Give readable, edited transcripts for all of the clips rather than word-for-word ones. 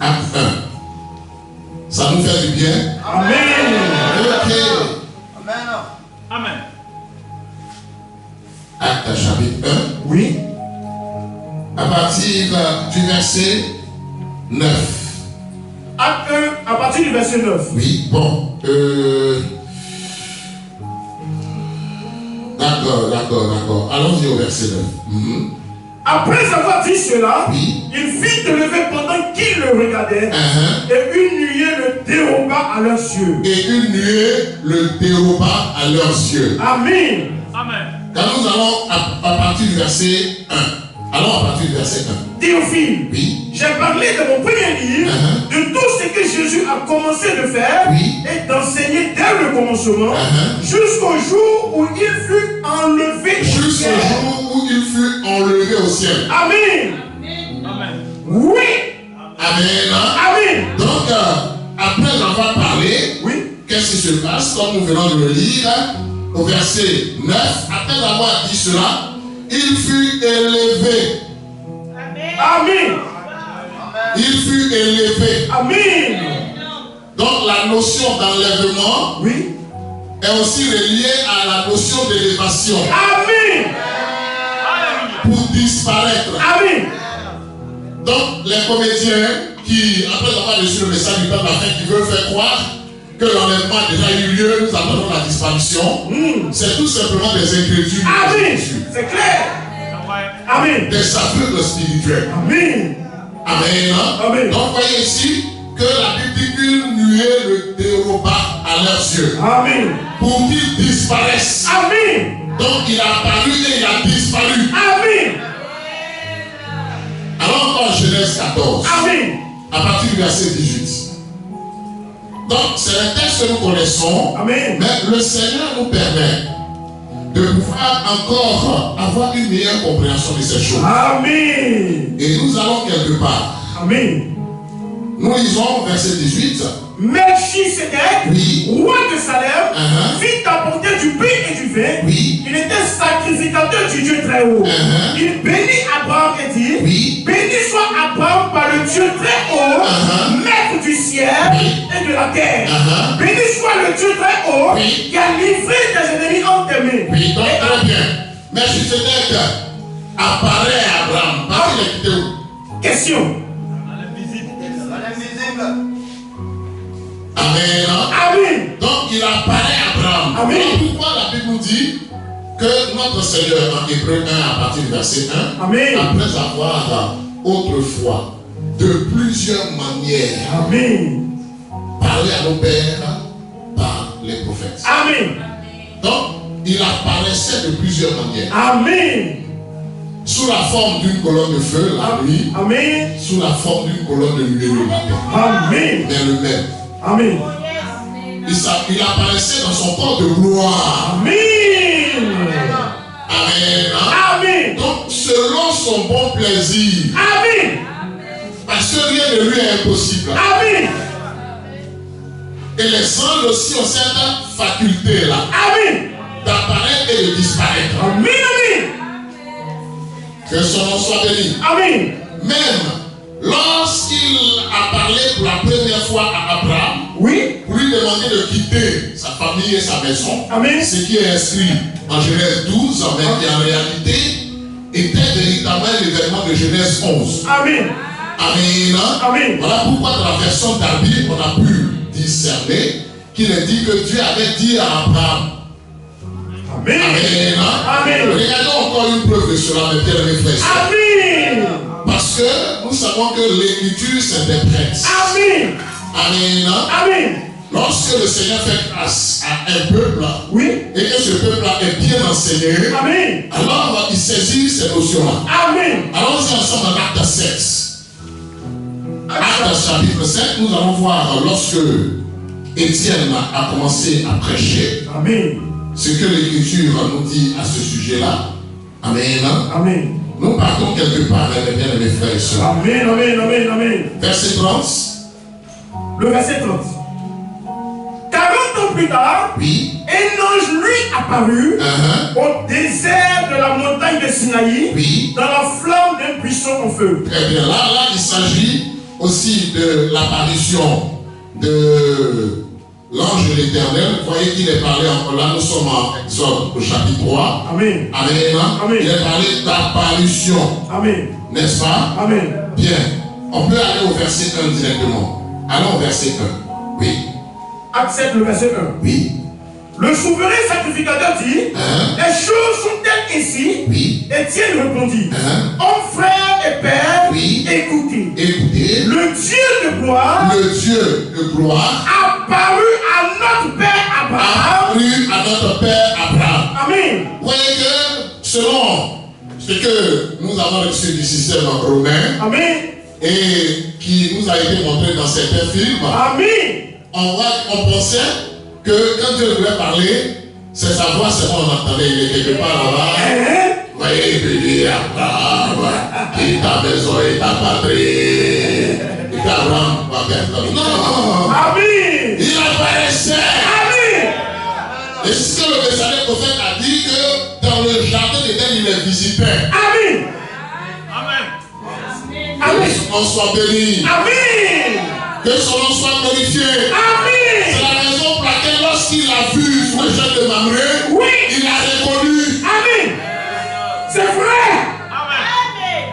Acte 1. Ça nous fait du bien? Amen. Ok. Amen. Amen. Acte chapitre 1. Oui. À partir du verset 9. Acte 1, à partir du verset 9. Oui, bon. D'accord. Allons-y au verset 9. Après avoir dit cela, Oui. il fit de lever pendant qu'ils le regardaient, Uh-huh. et une nuée le déroba à leurs yeux. Et une nuée le déroba à leurs yeux. Amen. Amen. Quand nous allons à partir du verset 1. Allons à partir du verset 1. Théophile, Oui. j'ai parlé de mon premier livre, de tout ce que Jésus a commencé de faire Oui. et d'enseigner dès le commencement, jusqu'au jour où il fut enlevé au Jusqu'au ciel. jour où il fut enlevé au ciel. Amen. Amen. Oui. Amen. Amen. Donc, après avoir parlé, Oui. qu'est-ce qui se passe? Comme nous venons de le lire, au verset 9, après avoir dit cela, il fut élevé. Amen. Il fut élevé. Amen. Donc, la notion d'enlèvement Oui. est aussi reliée à la notion d'élévation. Amen. Pour disparaître. Amen. Donc, les comédiens qui, après avoir reçu le message du peuple afin qui veulent faire croire que l'enlèvement a déjà eu lieu, nous attendons la disparition, c'est tout simplement des incrédules. Amen. C'est clair. Amen. Des aveugles spirituels. Amen. Amen. Amen. Donc, voyez ici que la Bible dit qu'une nuée le déroba à leurs yeux Amen. pour qu'ils disparaissent. Amen. Donc, il a apparu et il a disparu. Amen. Alors, encore Genèse 14, Amen. à partir du verset 18. Donc, c'est le texte que nous connaissons, Amen. mais le Seigneur nous permet de pouvoir encore avoir une meilleure compréhension de ces choses. Amen. Et nous allons quelque part. Amen. Nous lisons verset 18. Melchisedec, Oui. roi de Salem, Uh-huh. fit apporter du pain et du vin. Oui. Il était sacrificateur du Dieu très haut. Uh-huh. Il bénit Abraham et dit, Oui. béni soit Abraham par le Dieu très haut, Uh-huh. maître du ciel Oui. et de la terre. Uh-huh. Béni soit le Dieu très haut, Oui. qui a livré tes ennemis entre tes mains. Oui, donc Et très bien. Melchisedec apparaît à Abraham. Parce qu'il est quitté où? question. L'invisible. Amen. Amen. Donc il apparaît à Abraham. Amen. Donc, pourquoi la Bible nous dit que notre Seigneur en Hébreu 1 à partir du verset 1, Amen. après avoir autrefois de plusieurs manières Amen. parlé à nos pères par les prophètes. Amen. Donc il apparaissait de plusieurs manières. Amen. Sous la forme d'une colonne de feu la nuit, Amen. sous la forme d'une colonne de lumière le matin. Amen. Mais le même. Amen. Il apparaissait dans son corps de gloire. Amen. Amen. Amen. Donc, selon son bon plaisir, Amen. parce que rien de lui est impossible. Amen. Et les anges aussi ont cette faculté-là Amen. d'apparaître et de disparaître. Amen. Amen. Que son nom soit béni. Amen. Même lorsqu'il a parlé pour la première fois à Abraham, Oui. pour lui demander de quitter sa famille et sa maison, Amen. ce qui est inscrit en Genèse 12, mais qui en réalité était véritablement l'événement de Genèse 11. Amen. Amen. Amen. Voilà pourquoi dans la version d'Arby, on a pu discerner qu'il est dit que Dieu avait dit à Abraham. Amen. Amen. Amen. Regardons encore une preuve de cela, mes pierres et mes frères. Amen. Parce que nous savons que l'écriture s'interprète. Amen. Amen. Amen. Lorsque le Seigneur fait grâce à un peuple, Oui. et que ce peuple-là est bien enseigné, Amen. alors il saisit ces notions-là. Amen. Allons-y ensemble en Acte 7. Acte chapitre 7, nous allons voir lorsque Étienne a commencé à prêcher, Amen. ce que l'Écriture nous dit à ce sujet-là. Amen. Amen. Nous partons quelque part, mes bien-aimés frères et sœurs. Amen. Amen. Amen. Amen. Verset 30. Le verset 30. 40 ans plus tard, Oui. un ange lui apparut au désert de la montagne de Sinaï, Oui. dans la flamme d'un buisson en feu. Très bien. Là, il s'agit aussi de l'apparition de l'ange de l'Éternel. Vous voyez qu'il est parlé encore là, nous sommes en Exode au chapitre 3. Amen. Amen. Amen. Il est parlé d'apparition. Amen. N'est-ce pas? Amen. Bien. On peut aller au verset 1 directement. Allons au verset 1. Oui. Accepte le verset 1. Oui. Le souverain sacrificateur dit, les choses sont-elles ainsi? Oui. Étienne répondit, hommes, frères et pères, oui. Écoutez. Écoutez. Le Dieu de gloire, le Dieu de gloire, apparu à notre père Abraham. Apparu à notre père Abraham. Amen. Vous voyez que selon ce que nous avons reçu du système romain, Amen. Et qui nous a été montré dans certains films, Amen. On pensait que quand Dieu voulait parler, c'est sa voix, c'est moi on entendait, il est quelque part là-bas. Vous voyez, il peut dire Abraham, quitte ta maison et ta patrie. Et qu'Abraham va faire ça. Non. Amen. Il apparaissait. Amen. Et c'est ce que le messager prophète a dit que dans le jardin d'Éden, il les visitait. Amen. Que son nom soit béni. Amen. Que son nom soit glorifié. Amen. C'est la raison pour laquelle lorsqu'il a vu sur le jeune de Mamré, oui. Il a reconnu. Amen. C'est vrai. Amen.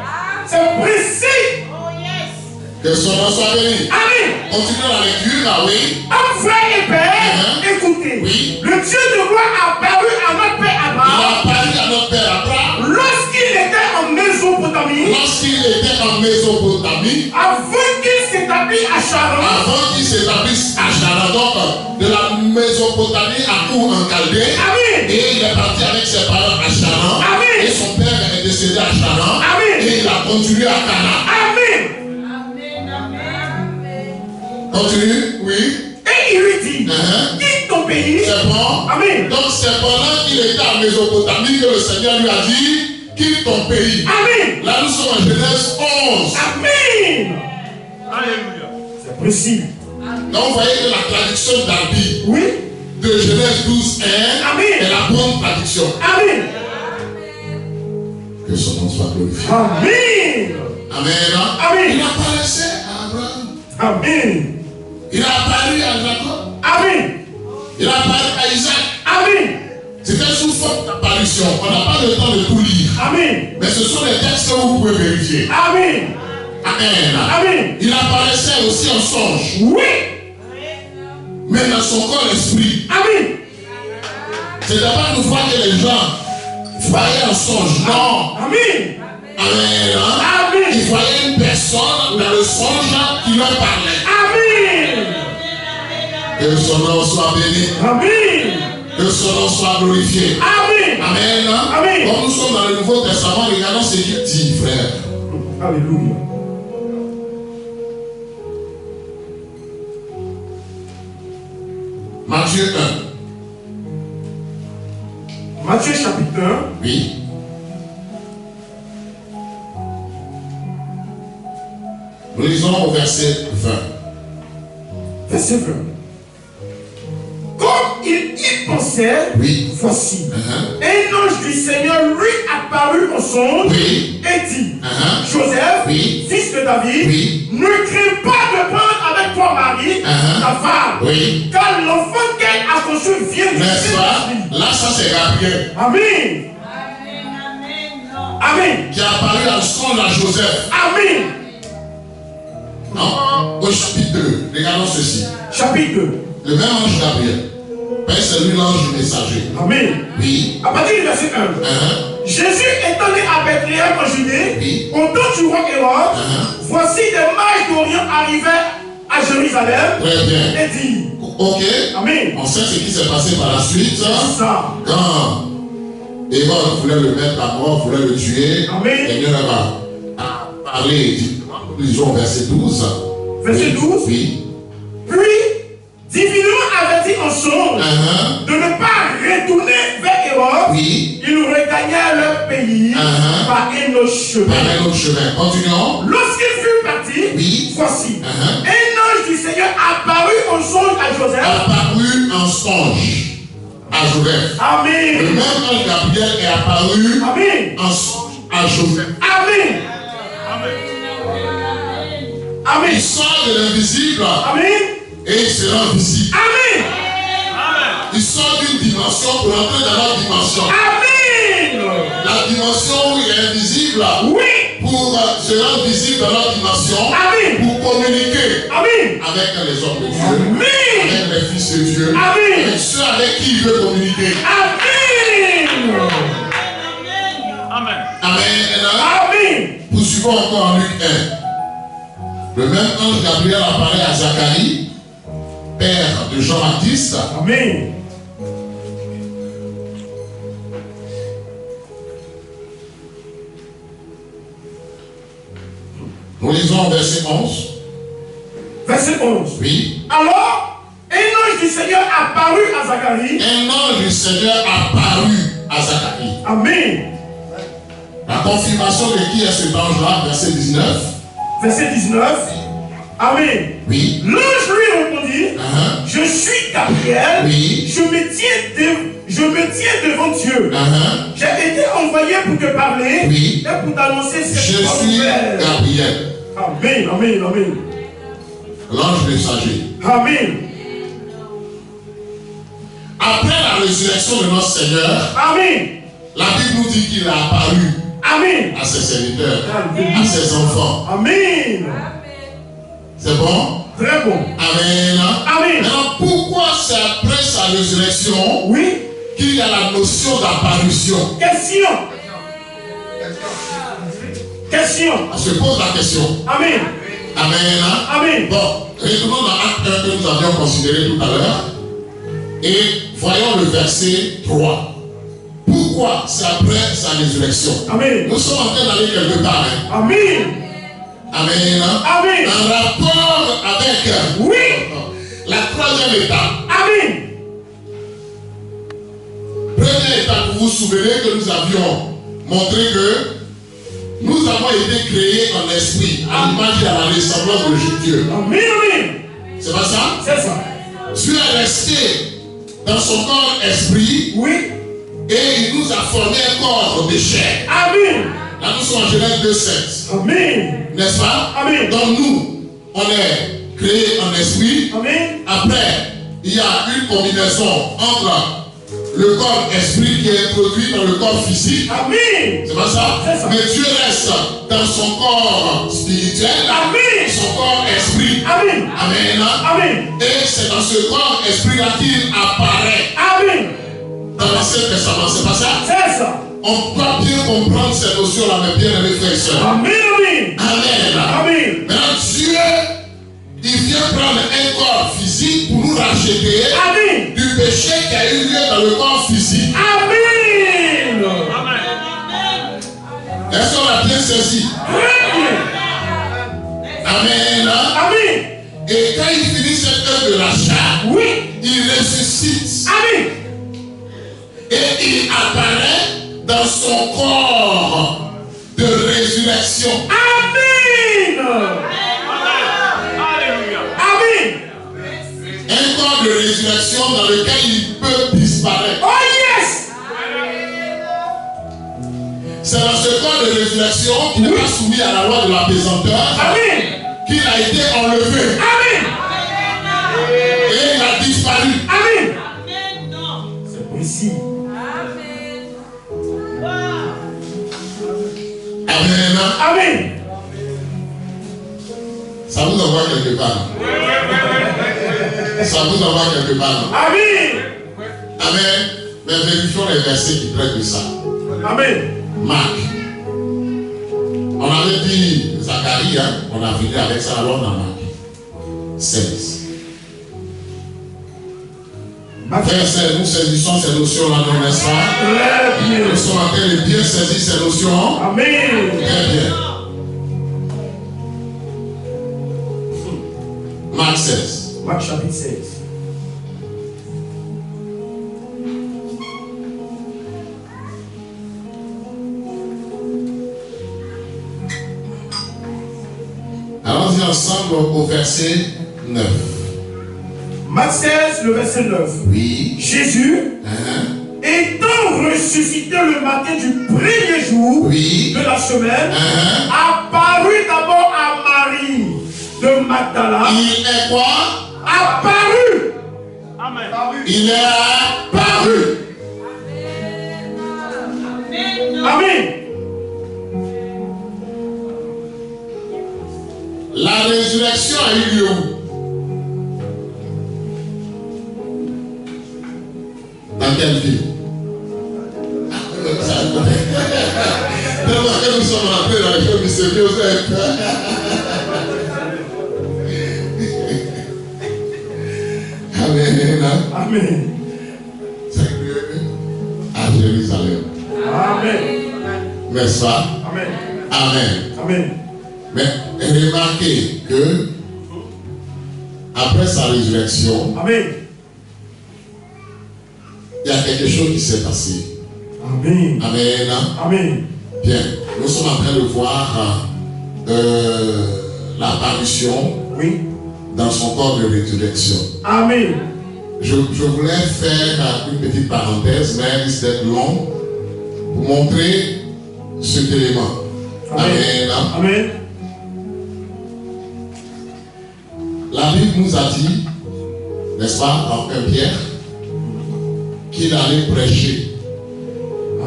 C'est précis. Oh yes. Que son nom soit béni. Amen. Continuons la lecture, ah oui. Hommes, frères et pères, écoutez. Oui. Le Dieu de gloire a apparu à notre père Il Abraham. a apparu à notre père Abraham. Lorsqu'il était en Mésopotamie. Lorsqu'il était en Mésopotamie. Avant qu'il s'établisse à Charan. Avant qu'il s'établisse à Charan, donc de la Mésopotamie à Our en Chaldée. Amen. Et il est parti avec ses parents à Charan. Amen. Et son père est décédé à Charan. Amen. Et il a continué à Canaan. Amen. Continue, oui. Et il lui dit, quitte ton pays. C'est bon. Amen. Donc c'est pendant qu'il était en Mésopotamie que le Seigneur lui a dit, quitte ton pays. Amen. Là nous sommes en Genèse 11. Amen. Alléluia. C'est précis. Donc vous voyez que la traduction d'Albi Oui. de Genèse 12 est la bonne traduction. Amen. Que son nom soit glorifié. Amen. Amen. Amen. Il apparaissait à Abraham. Amen. Il a apparu à Jacob. Amen. Il a apparu à Isaac. Amen. C'était sous forme d'apparition. On n'a pas le temps de tout lire. Amen. Mais ce sont les textes que vous pouvez vérifier. Amen. Amen. Amen. Il apparaissait aussi en songe. Oui. Mais dans son corps esprit. Amen. C'est d'abord une fois que les gens voyaient en songe. Non. Amen. Amen. Amen. Ils voyaient une personne dans le songe qui leur parlait. Amen. Que son nom soit béni. Amen. Que son nom soit glorifié. Amen. Amen. Amen. Comme nous sommes dans le Nouveau Testament, regardons ce qu'il dit, frère. Alléluia. Matthieu 1. Matthieu chapitre 1. Oui. Nous lisons au verset 20. Verset 20. Comme il y pensait, Oui. voici, un ange du Seigneur lui apparut en songe Oui. et dit, Oui. Joseph, fils de David, Oui. ne crains pas de prendre avec toi Marie, ta femme, Oui. car l'enfant qu'elle a conçu vient du N'est-ce pas? Saint-Esprit. Là, ça c'est Gabriel. Amen. Amen. Qui a apparu en songe à Joseph. Amen. Non? Au chapitre 2. Regardons ceci. Chapitre 2. Le même ange Gabriel. Mais c'est lui l'ange messager. Amen. Oui. À partir du verset 1. Jésus étant né à Bethléem en Judée, Oui. au temps du roi Hérode, voici des mages d'Orient arrivaient à Jérusalem Très bien. et dit, Ok. Amen. On sait ce qui s'est passé par la suite. Ça. Quand Hérode voulait le mettre à mort, voulait le tuer, Amen. le Seigneur a parlé. Nous lisons verset 12. Verset 12. Oui. Puis, divinement averti en songe de ne pas retourner vers Hérode, Oui. ils regagnèrent leur pays par un autre chemin. Par un autre chemin. Continuons. Lorsqu'ils furent partis, Oui. voici, un ange du Seigneur apparut en songe à Joseph. Apparu en songe à Joseph. Le Amen. même ange Gabriel est apparu Amen. en songe à Joseph. Amen. Amen. Amen. Il sort de l'invisible. Amen. Et il sera visible. Amen. Il sort d'une dimension pour entrer dans l'autre dimension. Amen. La dimension où il est invisible. Oui. Pour se rendre visible dans l'autre dimension. Amen. Pour communiquer. Amen. Avec les hommes de Dieu. Amen. Avec les fils de Dieu. Amen. Avec ceux avec qui il veut communiquer. Amen. Amen. Amen. Amen. Poursuivons encore en Luc 1. Le même ange Gabriel apparaît à Zacharie, père de Jean-Baptiste. Amen. Nous lisons verset 11. Verset 11. Oui. Alors, un ange du Seigneur apparut à Zacharie. Un ange du Seigneur apparut à Zacharie. Amen. La confirmation de qui est cet ange-là, verset 19. Verset 19. Amen. Oui. L'ange lui répondit, je suis Gabriel. Oui. Je me tiens devant Dieu. J'ai été envoyé pour te parler. Oui. Et pour t'annoncer cette Je bonne suis nouvelle. Gabriel. Amen, amen, amen. L'ange messager. Amen. Après la résurrection de notre Seigneur, Amen. la Bible nous dit qu'il a apparu Amen. à ses serviteurs, Amen. à ses enfants. Amen. C'est bon? Très bon. Amen. Amen. Alors pourquoi c'est après sa résurrection Oui. qu'il y a la notion d'apparition? Question. Question. On se pose la question. Amen. Amen. Amen. Bon, retournons dans Acte 1 que nous avions considéré tout à l'heure. Et voyons le verset 3. Pourquoi c'est après sa résurrection? Amen. Nous sommes en train d'aller quelque part. Hein? Amen. Amen. Amen. En rapport avec Oui. la troisième étape. Amen. Première étape, vous vous souvenez que nous avions montré que nous avons été créés en esprit, à l'image et à la ressemblance de Dieu. Amen. Amen. C'est pas ça? C'est ça. Dieu est resté dans son corps esprit. Oui. Et il nous a formé un corps de chair. Amen. Là, nous sommes en Genèse 2,7. Amen. N'est-ce pas? Amen. Donc nous, on est créés en esprit. Amen. Après, il y a une combinaison entre le corps esprit qui est introduit dans le corps physique. Amen. C'est pas ça? C'est ça. Mais Dieu reste dans son corps spirituel. Amen. Son corps esprit. Amen. Amen. Amen. Et c'est dans ce corps esprit-là qu'il apparaît. Amen. Dans l'Ancien Testament, c'est pas ça? C'est ça. On doit bien comprendre ces notions-là, mes bien-aimés frères et sœurs. Amen. Amen. Amen. Amen. Maintenant, Dieu, il vient prendre un corps physique pour nous racheter Amen. du péché qui a eu lieu dans le corps physique. Amen. Est-ce qu'on a bien saisi? Très bien. Amen. Amen. Et quand il finit cette œuvre de l'achat, Oui. il ressuscite. Amen. Et il apparaît dans son corps de résurrection. Amen. Amen. Un corps de résurrection dans lequel il peut disparaître. Oh yes. C'est dans ce corps de résurrection qui n'est pas soumis à la loi de la pesanteur Amen. qu'il a été enlevé. Amen. Et il a disparu. Amen. C'est possible. Amen. Amen. Ça vous envoie quelque part. Ça vous envoie quelque part. Amen. Amen. Mais vérifions les versets qui traitent de ça. Amen. Marc. On avait dit Zacharie, hein? On a fini avec ça alors dans Marc 16. Frères, nous saisissons ces notions-là, non, n'est-ce pas? Très bien. Nous sommes en train de bien saisir ces notions. Amen. Très bien. Marc 16. Marc chapitre 16. Allons-y ensemble au verset 9. Marc 16, le verset 9. Oui. Jésus, étant ressuscité le matin du premier jour Oui. de la semaine, apparut d'abord à Marie. de Magdala. Il est quoi? Apparu. Amen. Il est apparu. Amen. La résurrection a eu lieu où? Dans quelle ville? Tellement que nous sommes rentrés dans les choses mystérieuses. Amen. Amen. C'est à Jérusalem. Amen. N'est-ce pas? Amen. Amen. Amen. Mais remarquez que après sa résurrection, Amen. il y a quelque chose qui s'est passé. Amen. Amen. Amen. Bien, nous sommes en train de voir l'apparition Oui. dans son corps de résurrection. Amen. Je voulais faire une petite parenthèse, mais elle risque d'être longue, pour montrer cet élément. Amen. Amen. Amen. La Bible nous a dit, n'est-ce pas, en 1 Pierre, qu'il allait prêcher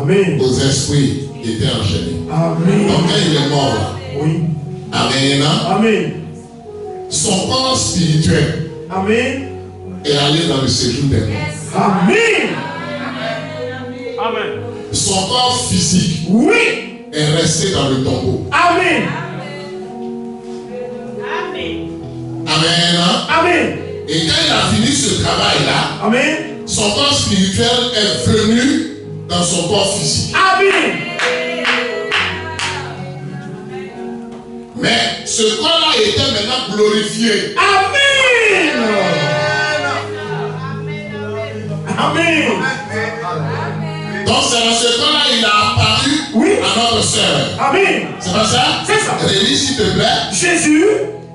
Amen. aux esprits qui étaient enchaînés. Amen. Donc quand il est mort là, Oui. Amen, Amen. son corps spirituel Amen. est allé dans le séjour des morts. Amen. Amen. Son corps physique Oui. est resté dans le tombeau. Amen. Amen. Amen. Et quand il a fini ce travail-là, Amen. son corps spirituel est venu dans son corps physique. Amen. Mais ce corps-là était maintenant glorifié. Amen. Amen. Donc c'est dans ce corps-là qu'il a apparu Oui. à notre sœur. Amen. C'est pas ça? C'est ça. Relis s'il te plaît. Jésus,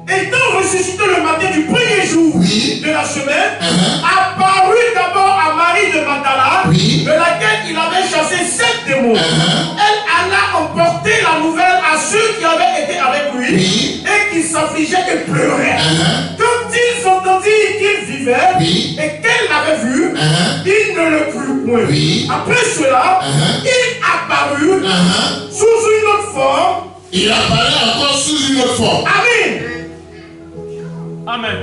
étant ressuscité le matin du premier jour Oui. de la semaine, Uh-huh. apparut d'abord à Marie de Magdala, Oui. de laquelle il avait chassé 7 démons. Uh-huh. Elle alla emporter la nouvelle à ceux qui avaient été avec lui Oui. et qui s'affligeaient et pleuraient. Uh-huh. Quand ils entendirent qu'il vivait Oui. et qu'elle l'avait vu, Uh-huh. ils ne le crurent point. Oui. Après cela, Uh-huh. il apparut Uh-huh. sous une autre forme. Il apparaît encore sous une autre forme. Amen. Amen.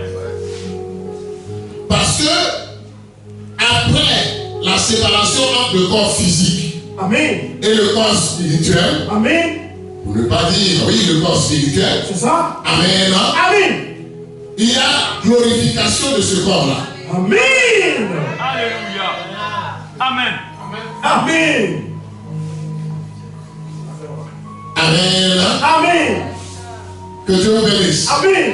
Parce que après la séparation entre le corps physique Amen. et le corps spirituel, Amen. pour ne pas dire oui le corps spirituel, C'est ça? amen, Amen. il y a glorification de ce corps-là. Amen. Alléluia. Amen. Amen. Amen. Amen. Que Dieu vous bénisse. Amen.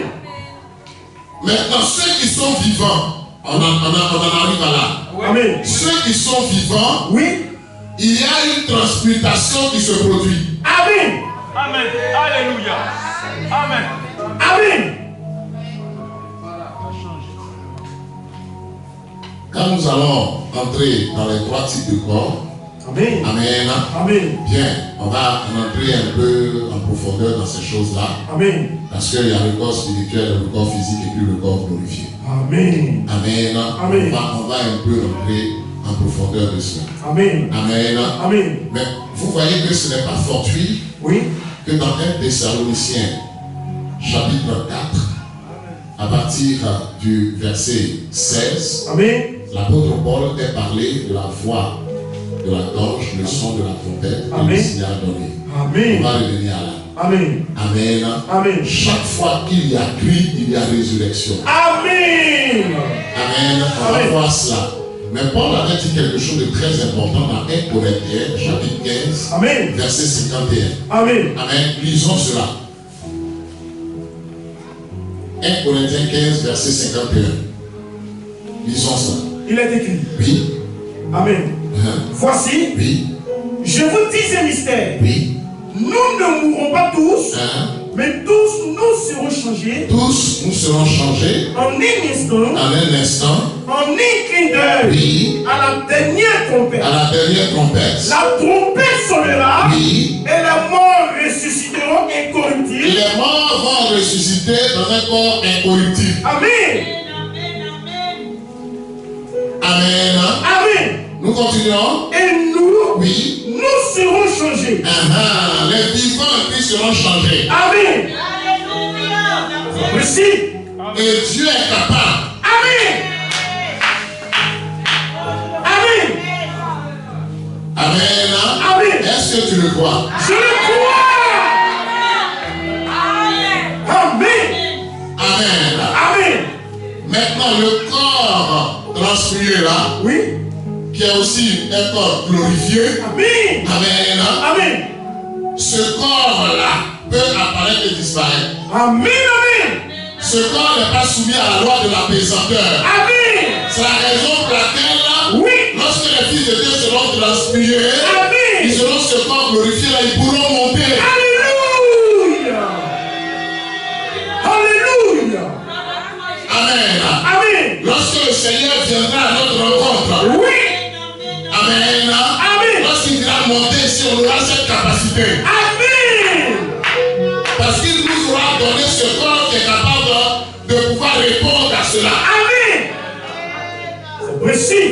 Maintenant, ceux qui sont vivants, on en arrive à là. Amen. Ceux qui sont vivants, Oui. il y a une transmutation qui se produit. Amen. Amen. Alléluia. Amen. Amen. Quand nous allons entrer dans les 3 types de corps, Amen. amen, Amen. bien, on va entrer un peu en profondeur dans ces choses-là, Amen. parce qu'il y a le corps spirituel, le corps physique et puis le corps glorifié. Amen. Amen. Amen. On va un peu entrer en profondeur de cela. Amen. Amen. Amen. Mais vous voyez que ce n'est pas fortuit Oui. que dans 1 Thessaloniciens, chapitre 4, à partir du verset 16, Amen. l'apôtre Paul est parlé de la voix, de la gorge, le son de la trompette et le Amen. signal donné. On Amen. va revenir à là. Amen. Amen. Amen. Chaque fois qu'il y a cri, il y a résurrection. Amen. Amen. On va Amen. voir cela. Mais Paul avait dit quelque chose de très important dans 1 Corinthiens, chapitre 15, Amen. verset 51. Amen. Amen. Lisons cela. 1 Corinthiens 15, verset 51. Lisons cela. Il est écrit. Oui. Amen. Hein? Voici, Oui. je vous dis un mystère. Oui. Nous ne mourrons pas tous, Hein? Mais tous nous serons changés. Tous nous serons changés. En un instant. En un instant. En un clin d'œil. Oui. À la dernière trompette. À la dernière trompette. La trompette sonnera. Oui. Et les morts ressusciteront incorruptibles. Les morts vont ressusciter dans un corps incorruptible. Amen. Amen. Amen. Nous continuons. Et nous, oui, nous serons changés. Les vivants qui seront changés. Amen. Merci. Et Dieu est capable. Amen. Amen. Amen. Amen. Est-ce que tu le crois? Je le crois. Amen. Amen. Amen. Maintenant, le corps transfiguré là, oui, qui est aussi un corps glorifié. Amen. Amen. Amen. Ce corps-là peut apparaître et disparaître. Amen. Amen. Ce corps n'est pas soumis à la loi de la pesanteur. Amen. C'est la raison pour laquelle, oui, lorsque les fils de Dieu seront transfigurés, Amen, ils auront ce corps glorifié là, ils pourront monter. Alléluia. Alléluia. Amen. Amen. Lorsque le Seigneur viendra à notre rencontre, oui, Amen. Amen. Lorsqu'il dira monter ici, on aura cette capacité. Amen. Parce qu'il nous aura donné ce corps qui est capable de pouvoir répondre à cela. Amen. C'est précis.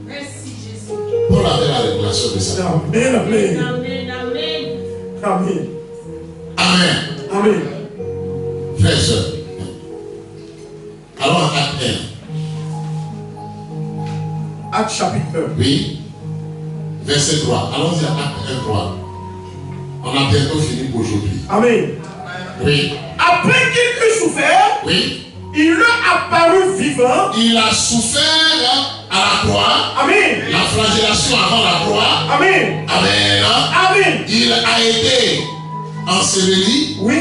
Merci Jésus. Paul avait la révélation de ça. Amen. Amen. Amen. Amen. Amen. Amen. Amen. Frères et sœurs, allons à Acte 1. Acte chapitre 1. Oui. Verset 3. Allons-y à Acte 1, 3. On a bientôt fini pour aujourd'hui. Amen. Oui. Après qu'il eut souffert, Oui. il leur apparut vivant. Il a souffert à la croix. Amen. La flagellation avant la croix. Amen. Amen. Amen. Il a été enseveli. Oui.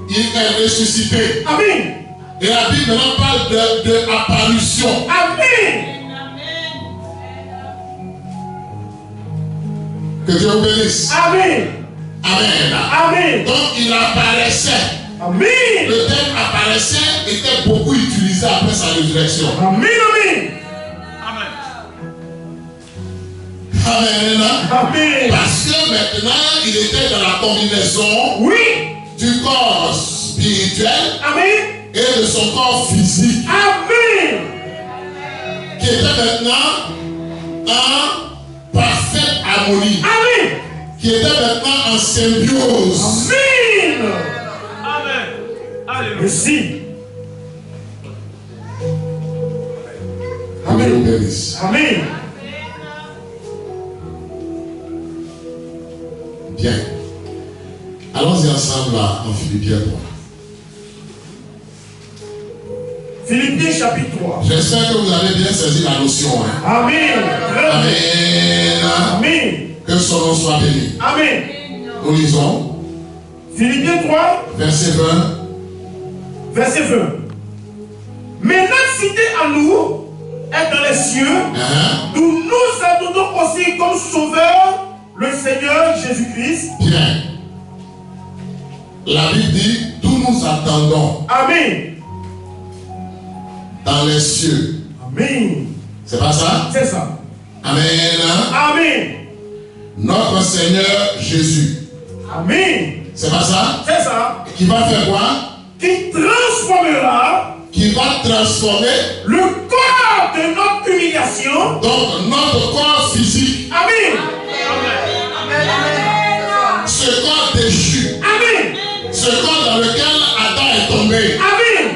Il est ressuscité. Amen. Et la Bible maintenant parle de apparition. Amen. Que Dieu vous bénisse. Amen. Amen. Amen. Donc il apparaissait. Amen. Le terme apparaissait était beaucoup utilisé après sa résurrection. Amen. Amen. Amen. Amen. Parce que maintenant il était dans la combinaison, oui, du corps spirituel, amen, et de son corps physique. Amen. Qui était maintenant en parfaite harmonie. Amen. Qui était maintenant en symbiose. Amen. Amen. Alléluia. Merci. Que Dieu vous bénisse. Amen. Bien. Allons-y ensemble là, en Philippiens 3. Philippiens chapitre 3. J'espère que vous avez bien saisi la notion. Hein? Amen. Amen. Amen. Que son nom soit béni. Amen. Nous lisons. Philippiens 3. Verset 20. Verset 20. Mais notre cité à nous est dans les cieux, d'où nous attendons aussi comme sauveur le Seigneur Jésus-Christ. Bien. La Bible dit, d'où nous attendons. Amen. Dans les cieux. Amen. C'est pas ça? C'est ça. Amen. Amen. Notre Seigneur Jésus. Amen. C'est pas ça? C'est ça. Qui va faire quoi? Qui transformera. Qui va transformer le corps de notre humiliation. Donc notre corps physique. Amen. Ce corps déchu. Amen. Ce corps dans lequel Adam est tombé. Amen.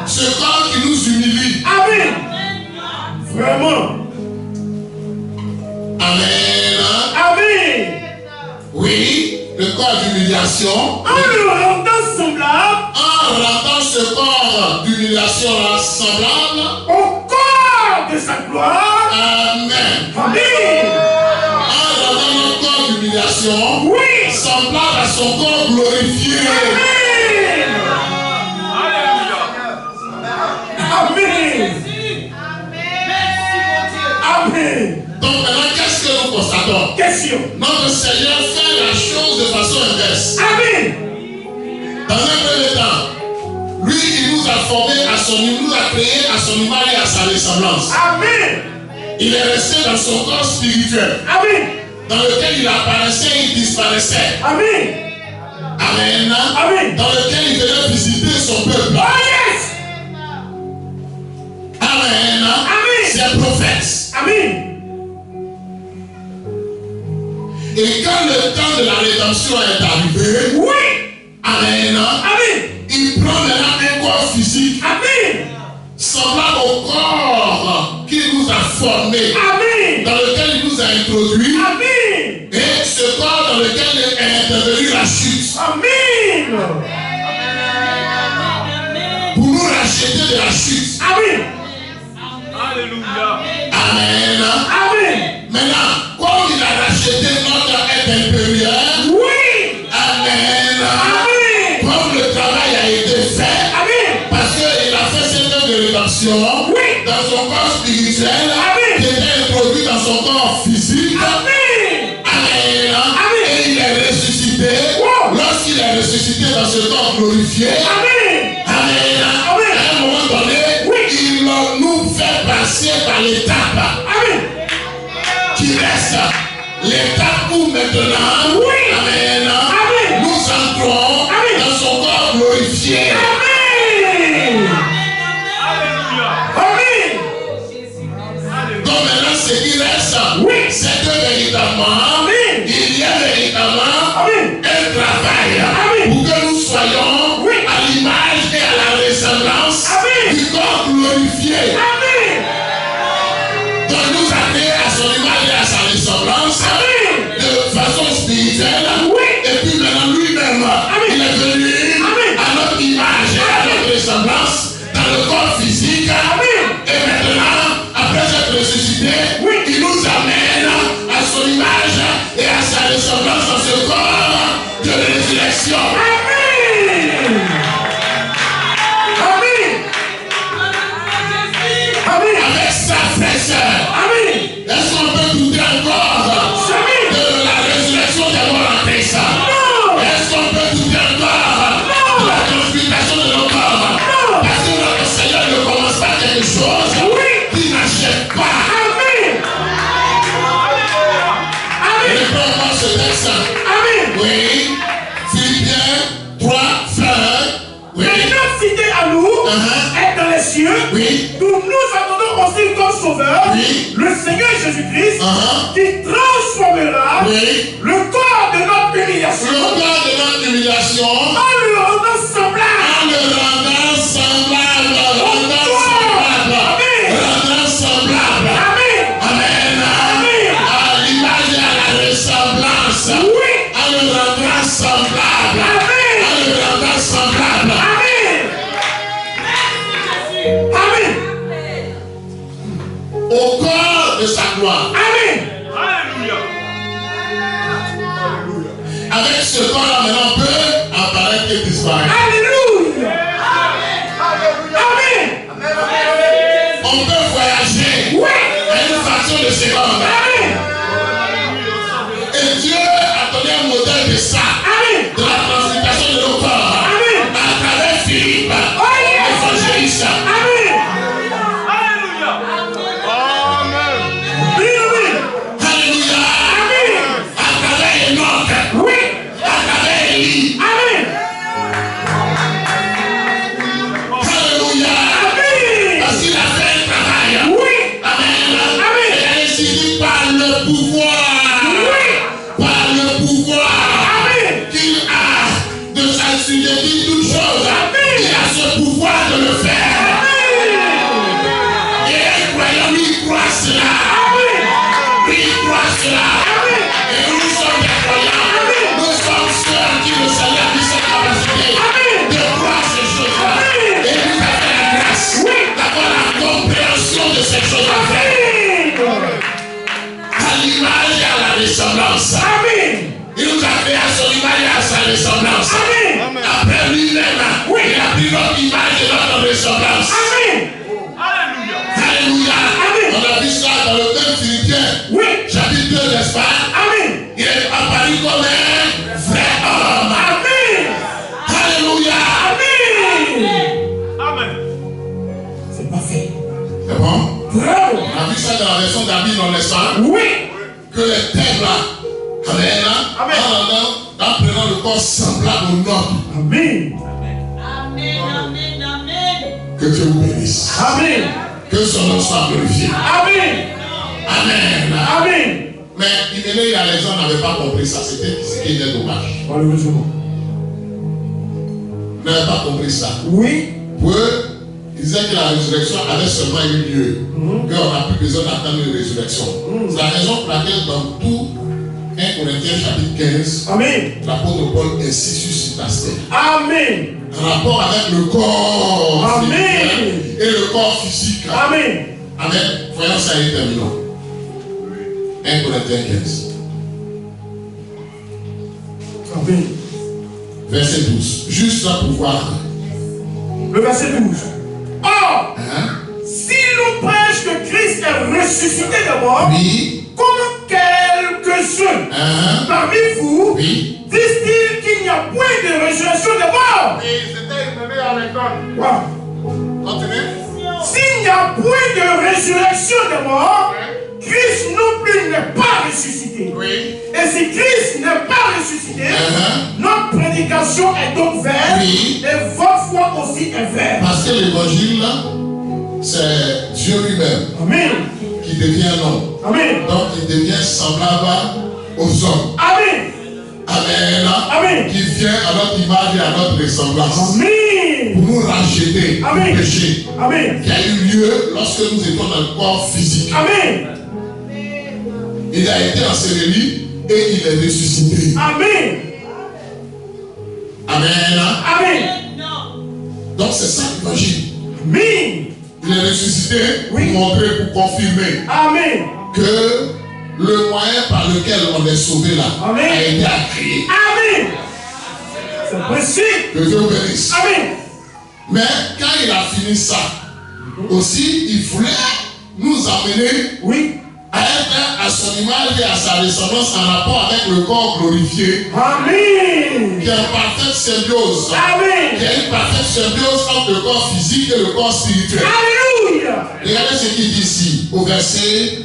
Ce corps qui nous humilie. Amen. Vraiment. Amen. Amen. Oui, le corps d'humiliation. En le rendant semblable. En rendant ce corps d'humiliation semblable au corps de sa gloire. Amen. Amen. En rendant notre corps d'humiliation. Oui. Semblable à son corps glorifié. Amen. Amen. Amen. Donc maintenant, qu'est-ce que nous constatons? Question. Notre Seigneur fait la chose de Lui, il nous a formés à son image, il nous a créés à son image et à sa ressemblance. Amen. Il est resté dans son corps spirituel. Amen. Dans lequel il apparaissait et il disparaissait. Amen. Amen. Amen. Dans lequel il venait visiter son peuple. Oh yes. Amen. Amen. C'est un prophète. Amen. Et quand le temps de la rédemption est arrivé, Oui. Amen. Amen. Il prend maintenant un corps physique. Amen. Semblable au corps qu'il nous a formé. Amen. Dans lequel il nous a introduit. Amen. Et ce corps dans lequel est intervenue la chute. Amen. Pour nous racheter de la chute. Amen. Alléluia. Amen. Amen. Maintenant, comme il a racheté notre être intérieur. Oui. Amen. Amen. Comme le travail a été fait. Amen. Parce qu'il a fait cette œuvre de rédemption. Oui. Dans son corps spirituel. Amen. Qui était introduit dans son corps physique. Amen. Amen. Amen. Et il est ressuscité. Wow. Lorsqu'il est ressuscité dans ce corps glorifié. Amen. Amen. Amen. À un moment donné, Oui. il nous fait passer par l'étape Amen. qui reste. L'étape où maintenant, Oui. Amen, Amen. nous entrons Amen. dans son corps glorifié. Amen. Alléluia. Amen. Donc maintenant, ce qui reste, Oui. c'est que véritablement, Amen. il y a véritablement Amen. un travail Amen. pour que nous soyons Oui. à l'image et à la ressemblance Amen. du corps glorifié. Amen. Donc nous a créé à son image et à sa ressemblance. Amen. De façon spirituelle. Oui. Et puis maintenant lui-même, Amen. il est venu Amen. à notre image et à notre ressemblance dans le corps physique. Amen. Et maintenant, après être ressuscité, Oui. il nous amène à son image et à sa ressemblance dans ce corps de résurrection. Amen. Amen. Amen. Avec sa fraîcheur. Amen. Est-ce qu'on peut douter encore Jamais. de la résurrection des morts en Christ? Non. Est-ce qu'on peut douter encore de la transmutation de nos corps? Non. Parce que notre Seigneur ne commence pas quelque chose qui n'achève pas. Amen. Et Amen. puis on voit ce texte. Amen. Oui. Philippiens 3, frères. Oui. Mais notre cité à nous est dans les cieux. Oui. D'où nous attendons aussi comme sauveur Oui. le Seigneur Jésus-Christ Uh-huh. qui transformera Oui. le corps de notre Le humiliation corps de notre humiliation, en le rendant en semblable. le rendant semblable, Amen. rendant semblable. Amen. Amen. Amen. À l'image et à la ressemblance. Oui. En le rendant semblable. Amen. En le rendant semblable. Amen. Amen. Au corps de sa gloire. Amen. Alléluia. Avec ce corps-là, maintenant, on peut apparaître et disparaître. Alléluia. Amen. On peut voyager Oui. à une fraction de seconde. Amen. Et Dieu a donné un modèle de ça, Amen. de la transmutation de nos corps, Amen. à travers Philippe, Oh yes. l'évangéliste. Amen. Alléluia. Amen. Oui, oui. Alléluia. Amen. À travers Enoch, Oui. à travers Élie. Amen. Alléluia. Amen. Parce qu'il a fait un travail. Oui. Amen. Amen. Et ainsi il parle version d'Abid, non, n'est-ce pas? Oui. Que les terres là, amen, Amen. en prenant le corps semblable au nôtre. Amen. Amen, amen, amen. Que Dieu vous bénisse. Amen. Que son nom soit glorifié. Amen. Amen. Amen. Mais il y a les gens n'avaient pas compris ça. C'était ce qui était dommage. Malheureusement. Ils n'avaient pas compris ça. Oui. Pour eux, ils disaient que la résurrection avait seulement eu lieu. Qu'on n'a plus besoin d'attendre une résurrection. C'est la raison pour laquelle dans tout 1 Corinthiens chapitre 15, Amen. l'apôtre Paul insiste sur cet aspect. Amen. En rapport avec le corps Amen. spirituel et le corps physique. Amen. Amen. Voyons ça et terminons. 1 Corinthiens 15. Amen. Verset 12. Juste là pour voir. Le verset 12. Or, si l'on prêche que Christ est ressuscité de mort, Oui. comme quelques-uns parmi vous disent-ils qu'il n'y a point de résurrection de mort? Et c'était une année à l'école. Wow. Continuez. S'il n'y a point de résurrection de mort, Christ non plus n'est pas ressuscité. Oui. Et si Christ n'est pas ressuscité, notre prédication est donc vaine, et votre foi aussi est vaine. Parce que l'évangile là, c'est Dieu lui-même Amen. qui devient homme. Amen. Donc il devient semblable aux hommes. Amen. Amen. Amen. Qui vient à notre image et à notre ressemblance. Amen. Pour nous racheter Amen. du péché Amen. qui a eu lieu lorsque nous étions dans le corps physique. Amen. Il a été enseveli et il est ressuscité. Amen. Amen. Amen. Donc c'est ça l'évangile. Amen. Il est ressuscité pour Oui. montrer, pour confirmer Amen. que le moyen par lequel on est sauvé là Amen. a été créé. Amen. C'est précis. Que Dieu vous bénisse. Amen. Mais quand il a fini ça, aussi il voulait nous emmener Oui. à être à son image et à sa ressemblance en rapport avec le corps glorifié, Amen. qui est en parfaite symbiose. Amen. Il y a une parfaite symbiose entre le corps physique et le corps spirituel. Alléluia. Regardez ce qu'il dit ici, au verset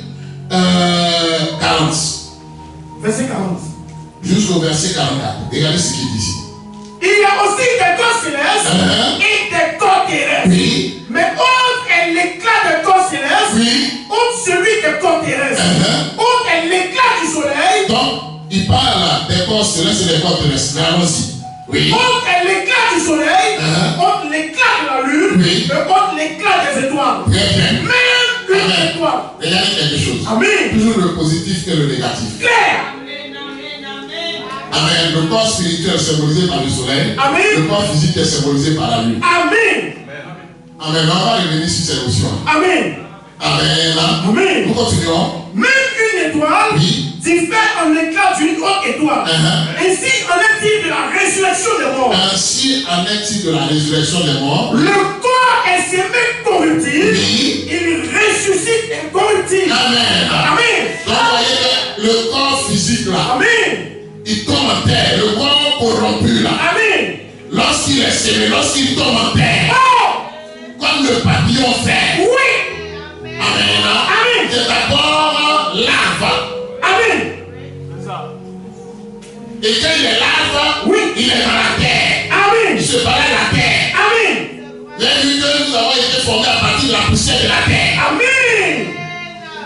40. Verset 40. Jusqu'au verset 44. Regardez ce qu'il dit ici. Il y a aussi des corps célestes et des corps terrestres. Oui. Mais autre est l'éclat des corps célestes, Oui. autre celui des corps terrestres. Autre est l'éclat du soleil, Donc, il parle des corps célestes et des corps terrestres. Mais allons-y. Oui. autre est l'éclat du soleil, autre l'éclat de la lune, Oui. et autre l'éclat des étoiles. Très bien. Même une étoile. Regardez quelque chose. Amen. Toujours le positif et le négatif. Clair. Amen, amen, amen. Amen. Le corps spirituel est symbolisé par le soleil. Amen. Le corps physique est symbolisé par la lune. Amen. Amen. On va revenir sur ces notions. Amen. Amen. Amen. Nous continuons. Même une étoile Oui. diffère en éclat d'une autre étoile. Ainsi en est-il de la résurrection des morts. Ainsi en est-il de la résurrection des morts. Le corps est semé corruptible, Oui. il ressuscite incorruptible. Amen. Amen. Donc, vous voyez que le corps physique là, Amen. il tombe en terre. Le corps corrompu là, Amen. lorsqu'il est sémé, lorsqu'il tombe en terre, Oh, comme le papillon fait. oui. Amen. Amen. C'est d'abord larve. Amen. Et quand il est larve, Oui. il est dans la terre. Amen. Il se balade la terre. Amen. Vous avez vu que nous avons été formés à partir de la poussière de la terre. Amen.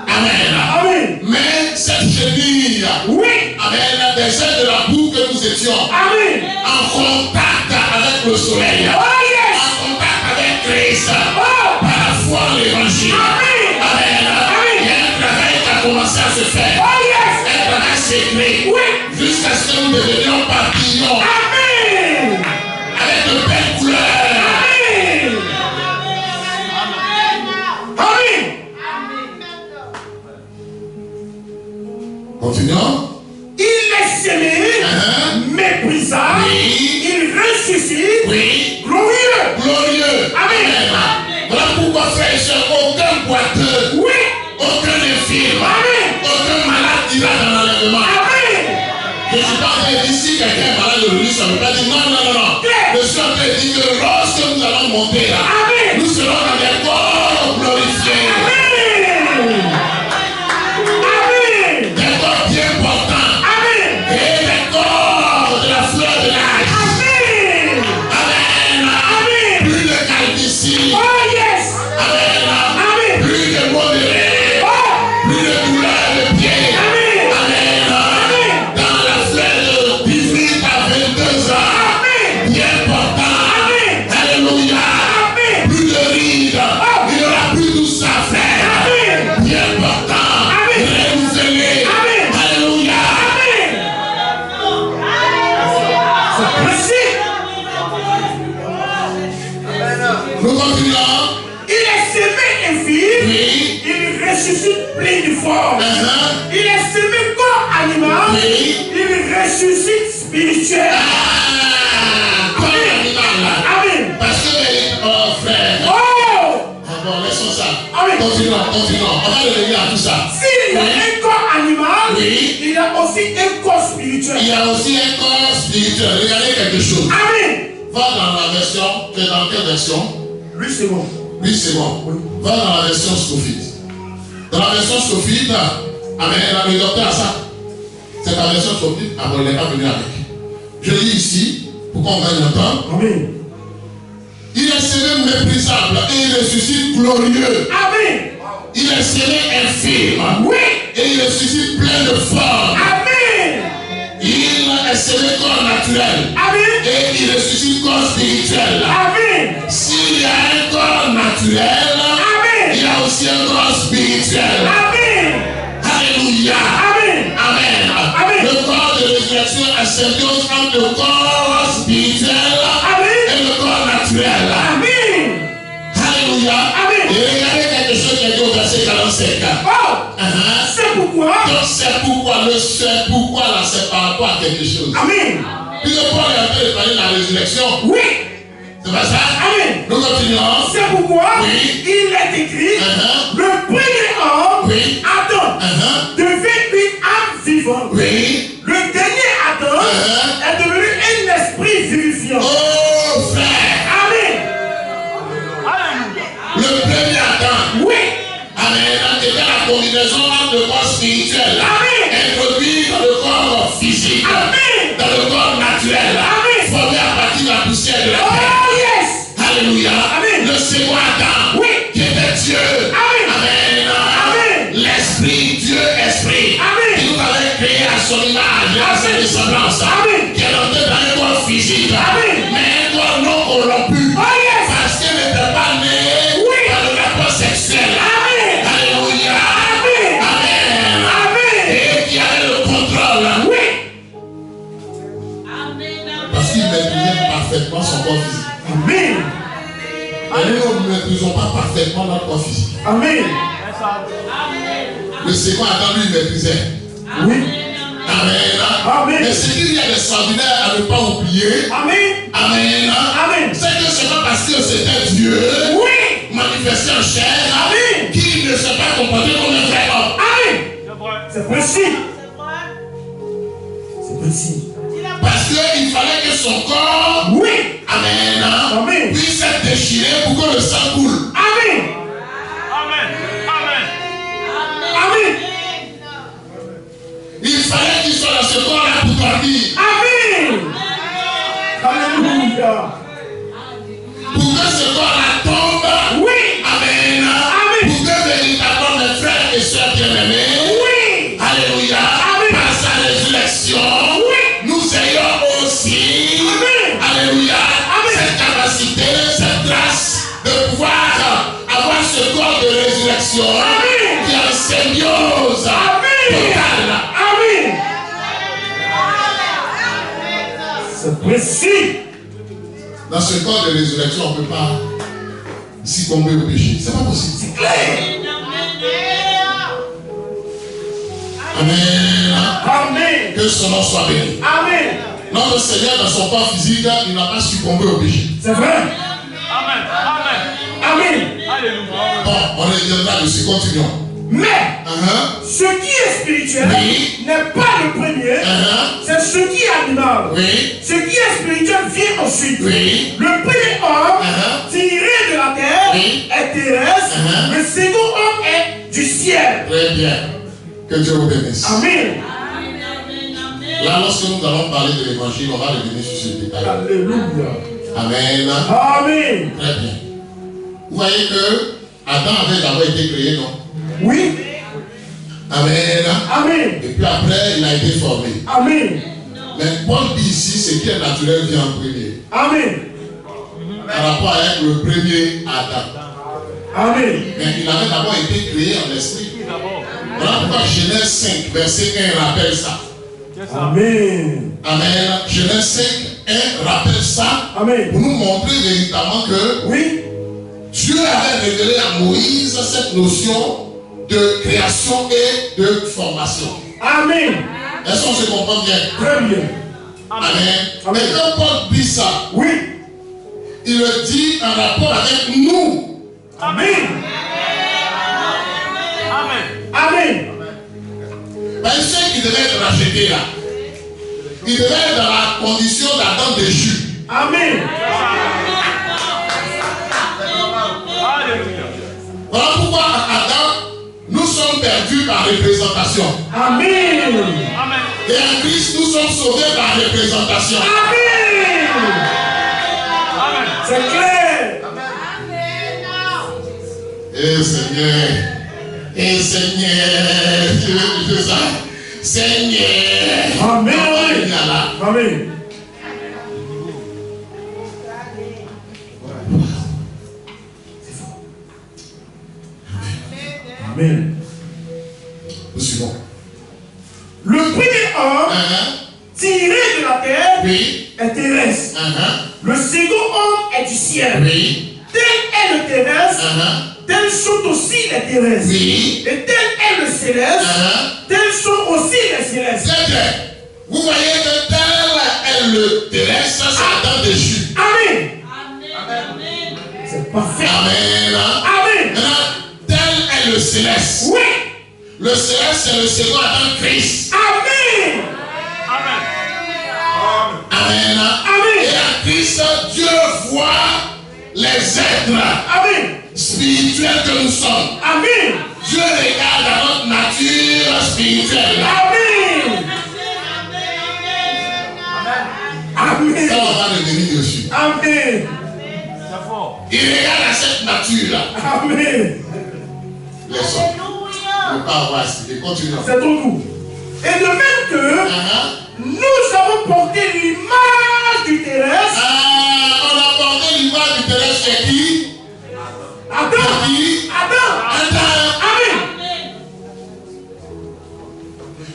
Amen. Amen. Mais cette chenille, Oui. amen, des ailes de la boue que nous étions Amen. en contact avec le soleil, Oh yes. en contact avec Christ, Oh. par la foi en l'évangile. Amen. Amen. Amen. Il y a un travail qui a commencé à se faire. Oh yes. Un travail secret. Oui. Jusqu'à ce que nous devenions papillons Amen. avec de belles couleurs. Amen. Amen. Continuons. Il est semé, méprisable, Oui. il ressuscite, Oui. glorieux. Glorieux. Amen. Voilà pourquoi, frère et soeur, aucun boiteux, Oui. aucun infirme, Amen. aucun malade ira dans l'enlèvement. Amen. Je ne suis pas en train de dire si quelqu'un est malade de lui, ça ne veut pas dire non. Je suis en train de dire que lorsque nous allons monter là, Amen. nous serons dans des corps glorifiés. Amen. Nous continuons. Il est semé infime, Oui. il ressuscite plein de force. Il est semé corps animal, Oui. il ressuscite spirituel. Corps animal. Amen. Parce que, oh frère. Oh! Bon, laissons ça. Amen. Continuons. On va revenir à tout ça. S'il y a un corps animal, Oui. il y a aussi un corps spirituel. Il y a aussi un corps spirituel. Regardez quelque chose. Amen. Va dans la version. Tu es dans quelle version? Lui, c'est bon. Oui, c'est bon. Va dans la version Scofield. Dans la version Scofield, amen, le docteur a ça. C'est la version Scofield. Ah bon, il n'est pas venu avec. Je lis ici, pour qu'on gagne le temps. Amen. Il est semé méprisable et il ressuscite glorieux. Amen. Il est semé infime. Oui. Et il ressuscite plein de force. Amen. Il est semé corps naturel. Amen. Et il ressuscite corps spirituel. Amen. S'il y a un corps naturel, Amen. il y a aussi un corps spirituel. Amen. Alléluia. Amen. Amen. Amen. Le corps de résurrection est symbiose entre le corps spirituel et le corps naturel. Amen. Alléluia. Amen. Et regardez quelque chose qui est dit au verset 45. Oh, c'est pourquoi. Donc c'est pourquoi, c'est pourquoi là, c'est par rapport à quelque chose. Amen. Puis le Paul est en train de parler de la résurrection. Oui. C'est pas ça? Amen. Nous continuons. C'est pourquoi Oui. il est écrit, le premier homme, Oui. Adam, devait une âme vivante. Oui. Le dernier Adam est devenu un esprit vivifiant. Oh frère. Amen. Le premier Adam. Oui. Amen. Était la combinaison entre le corps spirituel. Amen. Introduit dans le corps physique. Amen. Dans le corps naturel. Amen. Formé à partir de la poussière de la terre. Oh yes. Alléluia. Amen. Le second Adam. Oui. Qui était Dieu. Amen. Amen. Amen. L'esprit, Dieu, esprit. Amen. Qui nous avait créé à son image et à sa ressemblance. Amen. Qui est entré dans un corps physique. Amen. Mais un corps non corrompu. Oh yes. Parce qu'il n'était pas né par le rapport sexuel. Amen. Alléluia. Amen. Amen. Amen. Et qui avait le contrôle. Oui. Parce qu'il maîtrisait parfaitement son corps physique. Amen. Et nous ne maîtrisons pas parfaitement notre corps physique. Amen. Le second Adam lui maîtrisait. Oui. Amen. Amen. Mais ce qu'il y a d'extraordinaire à ne pas oublier. Amen. Amen. Amen. C'est que c'est pas parce que c'était Dieu. Oui. Manifesté en chair. Amen. Qu'il ne s'est pas comporté comme un vrai homme. Amen. C'est précis. C'est précis. Parce qu'il fallait que son corps. Oui. Amen. Amen. Puisse être déchiré pour que le sang coule. Amen. Amen. Il fallait qu'il soit dans ce corps-là pour grandir. Amen. Alléluia. Pour que ce corps-là tombe. Oui. Amen. Amen. Pour que véritablement mes frères et sœurs bien-aimés. Oui. Alléluia. Amen. Par sa résurrection. Oui. Nous ayons aussi. Amen. Alléluia. Amen. Cette capacité, cette grâce de pouvoir avoir ce corps de résurrection. Amen. Qui a une symbiose. Amen. Totale. Amen. C'est précis. Dans ce corps de résurrection, on ne peut pas succomber au péché. C'est pas possible. C'est clair. Amen. Amen. Que son nom soit béni. Amen. Notre Seigneur, dans son corps physique, il n'a pas succombé au péché. C'est vrai. Amen. Amen. Alléluia. Bon, on reviendra dessus, continuons. Mais ce qui est spirituel Oui. n'est pas le premier. C'est ce qui est animal. Oui. Ce qui est spirituel vient ensuite. Oui. Le premier homme tiré de la terre est terrestre. Le second homme est du ciel. Très bien. Que Dieu vous bénisse. Amen. Là, lorsque nous allons parler de l'évangile, on va revenir sur ce détail. Alléluia. Amen. Amen. Très bien. Vous voyez que Adam avait d'abord été créé, non? Oui. Amen. Amen. Et puis après, il a été formé. Amen. Mais Paul dit ici, ce qui est naturel vient en premier. Amen. Par rapport avec le premier Adam. Amen. Mais il avait d'abord été créé en esprit. Voilà pourquoi Genèse 5, verset 1 rappelle ça. Amen. Amen. Genèse 5, 1 rappelle ça. Amen. Pour nous montrer véritablement que Oui. Dieu avait révélé à Moïse cette notion de création et de formation. Amen. Est-ce qu'on se comprend bien? Très bien. Amen. Amen. Mais quand Paul dit ça, Oui. il le dit en rapport avec nous. Amen. Amen. Amen. Ben, ceux qui devaient être rachetés là, ils devaient être dans la condition d'Adam déchu. Amen. Alléluia. Voilà pourquoi à Adam, nous sommes perdus par représentation. Amen. Amen. Et en Christ, nous sommes sauvés par représentation. Amen. Amen. C'est clair. Eh Seigneur, eh Seigneur, tu veux dire ça? Seigneur. Amen. Là. Amen. Amen. Nous suivons. Le premier homme tiré de la terre Oui. est terrestre. Le second homme est du ciel. Oui. Tel est le terrestre, tels sont aussi les terrestres. Oui. Et tel est le céleste, tels sont aussi les célestes. Très bien. Vous voyez que tel est le terrestre, c'est Adam déchu. Amen. Amen. C'est parfait. Amen. Amen. Maintenant, tel est le céleste. Oui. Le céleste, c'est le second Adam Christ. Amen. Amen. Amen. Amen. Et en Christ, Dieu voit les êtres Amen. spirituels que nous sommes. Amen. Dieu regarde à notre nature spirituelle. Amen. Ça, Amen. on va revenir dessus. Amen. C'est fort. Il regarde à cette nature-là. Amen. Laissons. On ne peut pas avoir expliqué. Continuons. C'est trop doux. Et de même que nous avons porté l'image du terrestre. On a porté l'image du terrestre chez qui? Adam. Qui? Adam. Amen.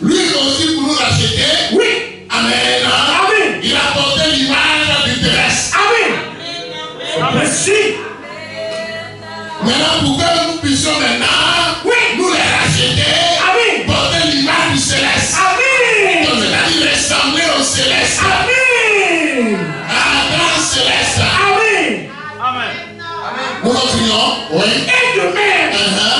Lui aussi pour nous racheter. Oui. Amen. Amen. Il a porté l'image du terrestre. Amen. Merci. Maintenant, pour que nous puissions maintenant nous les racheter, Amen. porter l'image du céleste. Amen. Donc, c'est-à-dire ressembler au céleste. Amen. À la grande céleste. Amen. Amen. Nous continuons. Oui. Et de même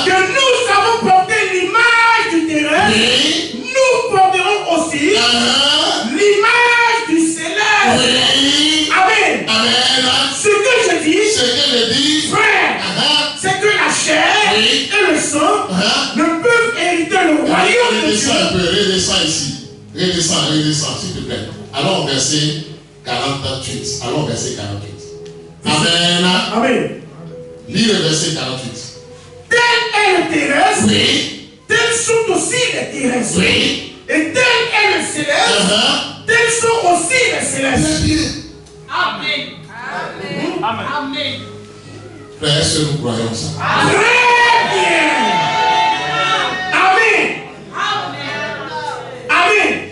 que nous avons porté l'image du terrestre, Oui. nous porterons aussi l'image du céleste. Oui. Amen. Amen. Ce que je dis, Ce que je dis, frère, c'est que la chair Oui. et le sang ne peuvent hériter le royaume de Dieu. redescends un peu, redescends ici. Redescends, s'il te plaît. Allons au verset 48. Allons au verset 48. Amen. Amen. Lis le verset 48. Tel est le terrestre, Oui. tels sont aussi les terrestres. Oui. Et tel est le céleste, tels sont aussi les célestes. Très bien. Amen. Amen. Amen. Frère, est-ce que nous croyons ça? Très bien. Amen. Amen.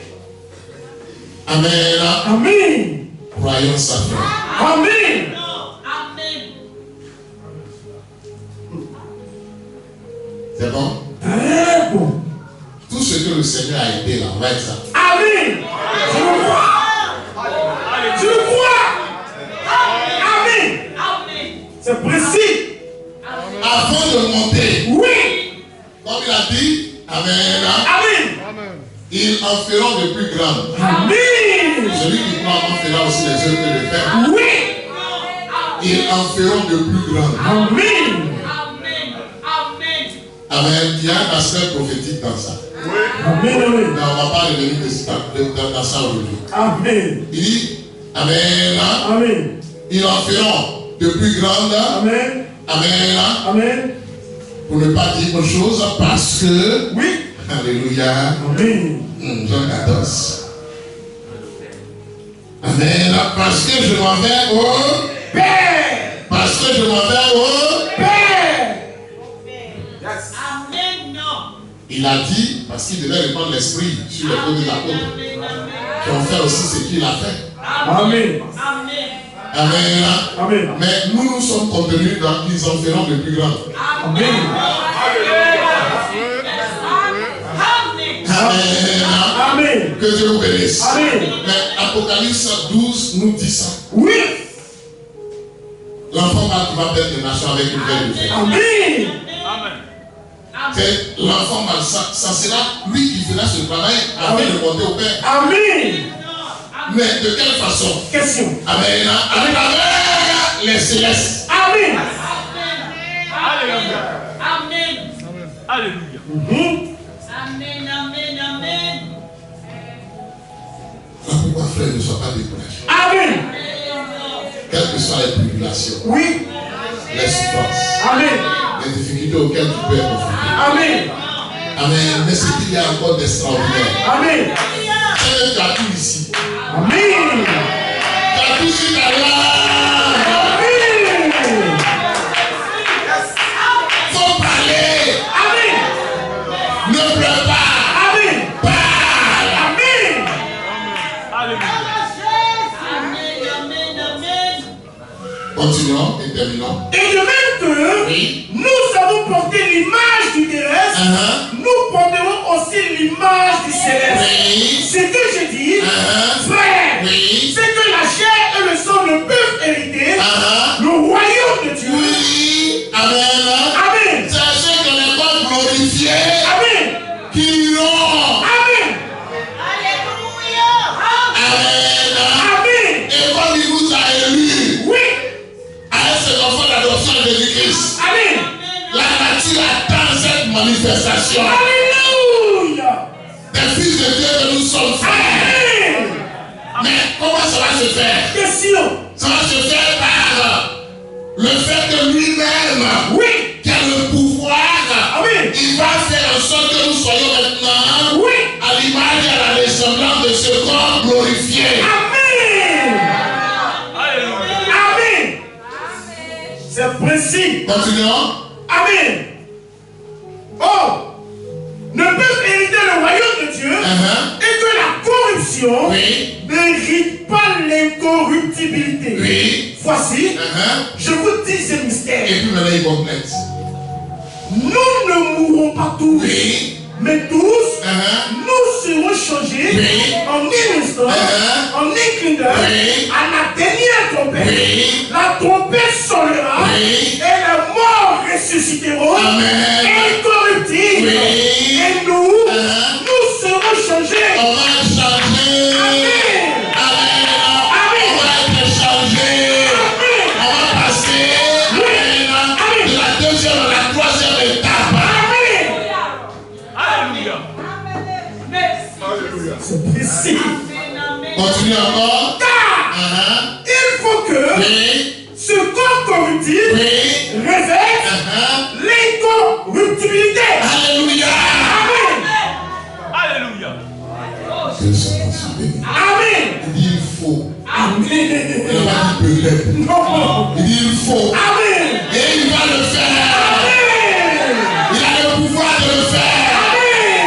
Amen. Amen. Croyons ça, frère. Amen. Amen. C'est bon? Très bon. Tout ce que le Seigneur a aidé là, on va être ça. Amen. Je le crois. Je le crois. Amen. Amen. C'est précis. Avant de monter, Oui. comme il a dit, Amen. Amen. Ils en feront de plus grandes. Amen. Celui qui croit en fera aussi les œuvres que le Père. Oui. Ils en feront de plus grandes. Amen. Amen. Amen. Amen. Il y a un aspect prophétique dans ça. Amen. Mais Amen. on ne va pas revenir dans ça aujourd'hui. Amen. Il dit, Amen. Amen. Ils en feront de plus grandes. Amen. Amen. Amen. Pour ne pas dire autre chose, parce que, Oui. Alléluia, Amen. Jean 14. Amen. Parce que je m'en vais au Père. Parce que je m'en vais au Père. Amen. Non. Il a dit, parce qu'il devait répandre l'esprit sur les peaux des apôtres, qui ont fait aussi ce qu'il a fait. Amen. Amen. Amen. Amen. Mais nous sommes contenus dans qu'ils en feront de plus grands. Amen. Amen. Amen. Que Dieu vous bénisse. Amen. Mais Apocalypse 12 nous dit ça. Oui. L'enfant mâle qui va perdre les nations avec une belle de fer. Amen. C'est l'enfant mâle, ça sera lui qui fera ce travail afin de monter au Père. Amen. Mais de quelle façon? Question. Amen. À travers les célestes. Amen. Alléluia. Amen. Alléluia. Amen. Amen. Amen. Pourquoi frère ne soit pas découragé? Amen. Quelles que soient les tribulations, Oui. les souffrances, Amen. les difficultés auxquelles tu peux être confronté. Amen. Amen. Mais ce qu'il y a encore d'extraordinaire, Amen. c'est que tu as tout ici. Amen. Tu as tout sur ta langue. Amen. Faut parler. Amen. Ne pleure pas. Amen. Parle. Amen. Alléluia. Continuons et terminons. Et de même que Oui. nous avons porté l'image du terrestre, nous porterons aussi l'image du céleste. Oui. Ce que je dis, frère, Oui. c'est que la chair et le sang ne peuvent hériter le royaume de Dieu. Oui. Amen. Amen. C'est ceux que les corps glorifiés Amen. qui l'ont. Amen. Amen. Amen. Et comme il vous a élus Oui. à cet enfant d'adoption de Jésus-Christ, Amen. la nature attend cette manifestation. Alléluia. Des fils de Dieu que nous sommes frères. Amen. Mais comment ça va se faire? Question. Ça va se faire par le fait que lui-même, Oui. qui a le pouvoir, Amen. il va faire en sorte que nous soyons maintenant Oui. à l'image et à la ressemblance de ce corps glorifié. Amen. Alléluia. Amen. C'est précis. Continuons. Amen. Oh, ne peuvent hériter le royaume de Dieu et que la corruption Oui. n'hérite pas l'incorruptibilité. Oui. Voici, je vous dis ce mystère. Et puis maintenant il complète. Nous ne mourrons pas tous, Oui. mais tous, nous serons changés Oui. en un instant, en un clin d'œil, Oui. à la dernière trompette. Oui. La trompette sonnera Oui. et les morts ressusciteront Amen. incorruptibles. Oui. Et nous, nous serons changés. On va changer. Amen. Amen. On va être changé. On va passer de la deuxième à la troisième étape. Amen. Alléluia. C'est précis. Continue encore. Car il faut que Oui. ce corps corruptible Oui. revête l'incorruptibilité. Alléluia. Amen. Alléluia. Amen. Il dit il faut. Amen. Il n'a pas dit peut-être. Non. Il dit il faut. Amen. Et il va le faire. Amen. Il a le pouvoir de le faire. Amen.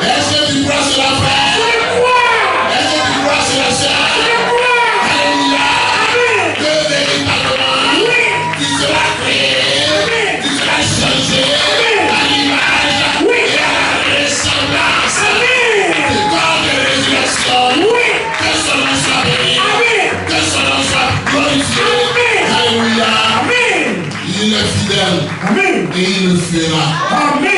Est-ce que tu crois sur la frère? Je crois. Est-ce que tu crois sur la sœur? Je crois. Alléluia. Amen. Que véritablement, tu seras créé, tu seras changé à l'image et à la ressemblance du corps de résurrection. Que son nom soit béni. Que son nom soit glorifié. Alléluia. Amen. Il est fidèle Amen. et il le fera. Amen.